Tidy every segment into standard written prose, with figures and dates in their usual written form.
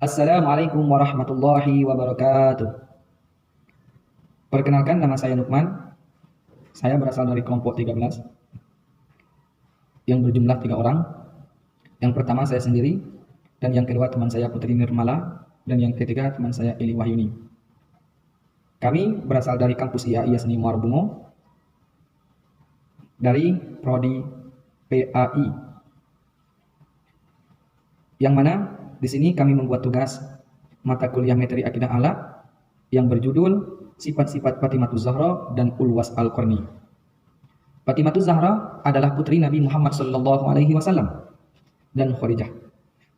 Assalamualaikum warahmatullahi wabarakatuh. Perkenalkan, nama saya Nukman. Saya berasal dari kelompok 13 yang berjumlah 3 orang. Yang pertama saya sendiri, dan yang kedua teman saya Putri Nirmala, dan yang ketiga teman saya Eli Wahyuni. Kami berasal dari kampus IAI Seni Muar Bungo, dari prodi PAI, yang mana di sini kami membuat tugas mata kuliah materi akidah akhlak yang berjudul Sifat-sifat Fatimatuz Zahra dan Ulwas Al-Qarni. Fatimatuz Zahra adalah putri Nabi Muhammad SAW dan Khadijah.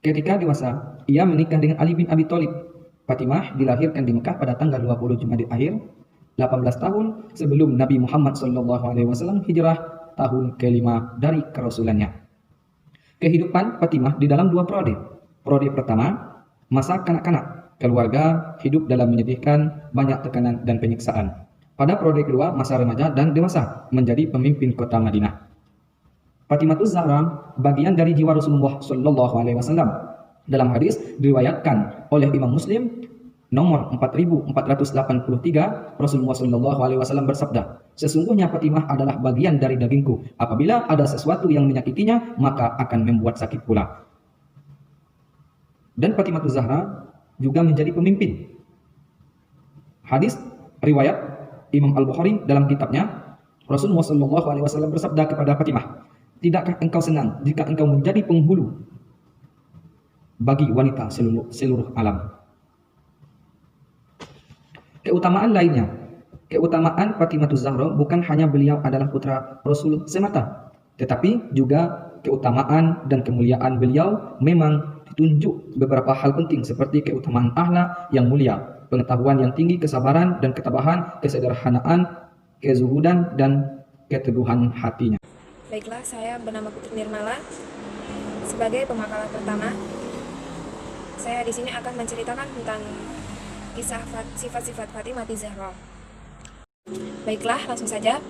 Ketika dewasa, ia menikah dengan Ali bin Abi Thalib. Fatimah dilahirkan di Mekah pada tanggal 20 Jumadil Akhir, 18 tahun sebelum Nabi Muhammad SAW hijrah tahun ke-5 dari kerasulannya. Kehidupan Fatimah di dalam 2 periode. Periode pertama, masa kanak-kanak. Keluarga hidup dalam menyedihkan, banyak tekanan dan penyiksaan. Pada periode kedua, masa remaja dan dewasa, menjadi pemimpin kota Madinah. Fatimatuz Zahra bagian dari jiwa Rasulullah SAW. Dalam hadis diriwayatkan oleh Imam Muslim nomor 4483, Rasulullah SAW bersabda, "Sesungguhnya Fatimah adalah bagian dari dagingku. Apabila ada sesuatu yang menyakitinya, maka akan membuat sakit pula." Dan Fatimatuz Zahra juga menjadi pemimpin. Hadis riwayat Imam Al-Bukhari dalam kitabnya, Rasulullah SAW bersabda kepada Fatimah, "Tidakkah engkau senang jika engkau menjadi penghulu bagi wanita seluruh alam?" Keutamaan lainnya, keutamaan Fatimatuz Zahra bukan hanya beliau adalah putra Rasul semata, tetapi juga keutamaan dan kemuliaan beliau memang ditunjuk beberapa hal penting seperti keutamaan akhlak yang mulia, pengetahuan yang tinggi, kesabaran dan ketabahan, kesederhanaan, kezuhudan dan keteguhan hatinya. Baiklah, saya bernama Putri Nirmala. Sebagai pemakalan pertama, saya di sini akan menceritakan tentang kisah sifat-sifat Fatimatuz Zahra. Baiklah, langsung saja.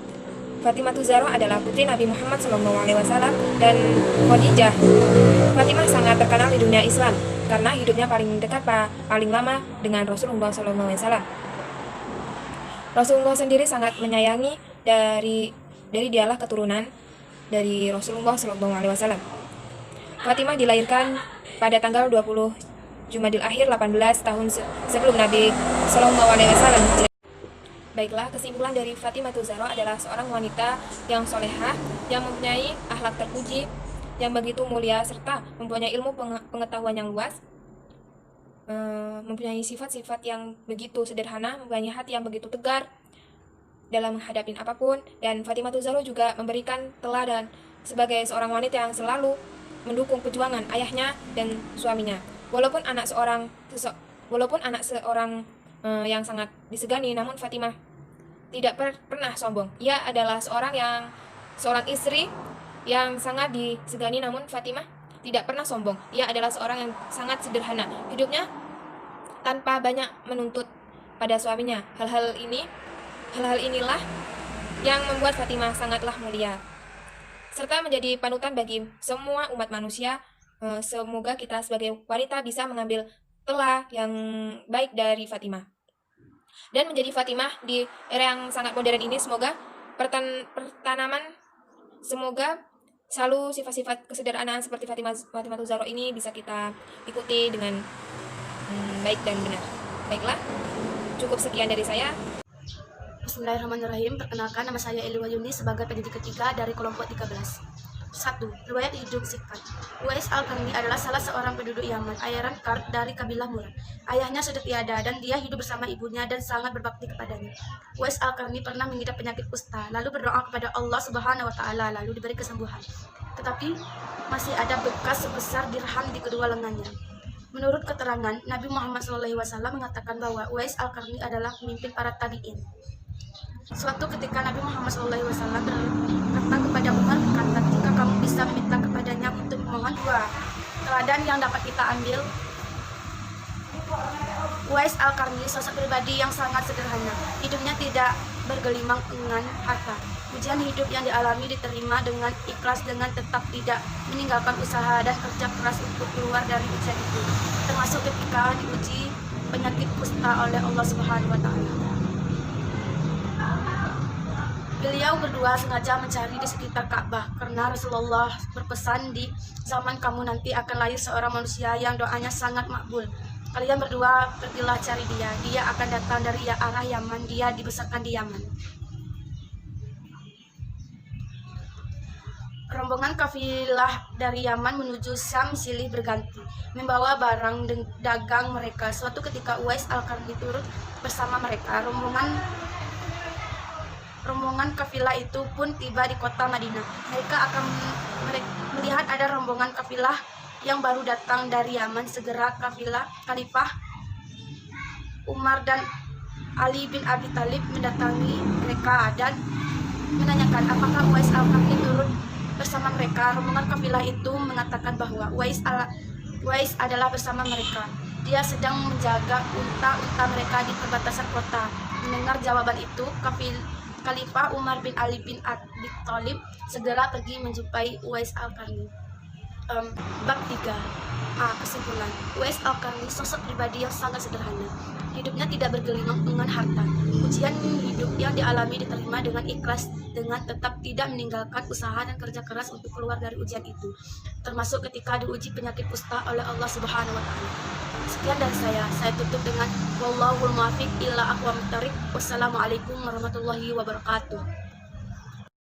Fatimatuz Zahra adalah putri Nabi Muhammad SAW dan Khadijah. Fatimah sangat terkenal di dunia Islam karena hidupnya paling dekat paling lama dengan Rasulullah SAW. Rasulullah sendiri sangat menyayangi dari dialah keturunan dari Rasulullah SAW. Fatimah dilahirkan pada tanggal 20 Jumadil Akhir 18 tahun sebelum Nabi SAW. Baiklah, kesimpulan dari Fatimatuz Zahra adalah seorang wanita yang solehah, yang mempunyai akhlak terpuji, yang begitu mulia, serta mempunyai ilmu pengetahuan yang luas, mempunyai sifat-sifat yang begitu sederhana, mempunyai hati yang begitu tegar dalam menghadapi apapun. Dan Fatimatuz Zahra juga memberikan teladan sebagai seorang wanita yang selalu mendukung perjuangan ayahnya dan suaminya. Walaupun anak seorang yang sangat disegani, namun Fatimah tidak pernah sombong. Ia adalah seorang istri yang sangat disegani, namun Fatimah tidak pernah sombong. Ia adalah seorang yang sangat sederhana. Hidupnya tanpa banyak menuntut pada suaminya. Hal-hal inilah yang membuat Fatimah sangatlah mulia, serta menjadi panutan bagi semua umat manusia. Semoga kita sebagai wanita bisa mengambil telah yang baik dari Fatimah dan menjadi Fatimah di era yang sangat modern ini. Semoga semoga selalu sifat-sifat kesederhanaan seperti Fatimatuz Zahra ini bisa kita ikuti dengan baik dan benar. Baiklah, cukup sekian dari saya. Bismillahirrahmanirrahim. Perkenalkan, nama saya Eli Wahyuni sebagai pendidik ketiga dari kelompok 13. 1. Riwayat hidup singkat. Uwais Al-Qarni adalah salah seorang penduduk Yaman, ayaran Kard dari kabilah Murad. Ayahnya sudah tiada dan dia hidup bersama ibunya dan sangat berbakti kepadanya. Uwais Al-Qarni pernah mengidap penyakit kusta, lalu berdoa kepada Allah Subhanahu wa taala, lalu diberi kesembuhan. Tetapi masih ada bekas sebesar dirham di kedua lengannya. Menurut keterangan, Nabi Muhammad SAW mengatakan bahwa Uwais Al-Qarni adalah pemimpin para tabi'in. Suatu ketika Nabi Muhammad SAW berkata kepada Umar, berkata, "Jika kamu bisa meminta kepadanya untuk memohon dua teladan yang dapat kita ambil." Uwais Al-Qarni sosok pribadi yang sangat sederhana. Hidupnya tidak bergelimang dengan harta. Ujian hidup yang dialami diterima dengan ikhlas dengan tetap tidak meninggalkan usaha dan kerja keras untuk keluar dari ujian itu, termasuk ketika diuji penyakit kusta oleh Allah Subhanahu wa taala. Beliau berdua sengaja mencari di sekitar Ka'bah karena Rasulullah berpesan, di zaman kamu nanti akan lahir seorang manusia yang doanya sangat makbul. Kalian berdua pergilah cari dia. Dia akan datang dari arah Yaman. Dia dibesarkan di Yaman. Rombongan kafilah dari Yaman menuju Syam silih berganti, membawa barang dagang mereka. Suatu ketika Uwais Al-Qarni turut bersama mereka. Rombongan kafilah itu pun tiba di kota Madinah. Mereka akan melihat ada rombongan kafilah yang baru datang dari Yaman. Segera Khalifah Umar dan Ali bin Abi Thalib mendatangi mereka dan menanyakan apakah Uwais Al-Qarni turut bersama mereka. Rombongan kafilah itu mengatakan bahwa Uwais adalah bersama mereka. Dia sedang menjaga unta-unta mereka di perbatasan kota. Mendengar jawaban itu, Khalifah Umar bin Ali bin Abi Thalib segera pergi menjumpai Uwais Al-Qarni. Bab 3. Kesimpulan. Uwais Al-Qarni sosok pribadi yang sangat sederhana. Hidupnya tidak bergelimang dengan harta. Ujian hidup yang dialami diterima dengan ikhlas, dengan tetap tidak meninggalkan usaha dan kerja keras untuk keluar dari ujian itu, termasuk ketika diuji penyakit kusta oleh Allah Subhanahu wa taala. Sekian dari saya tutup dengan wallahul muwaffiq ila aqwamit thoriq. Wassalamualaikum warahmatullahi wabarakatuh.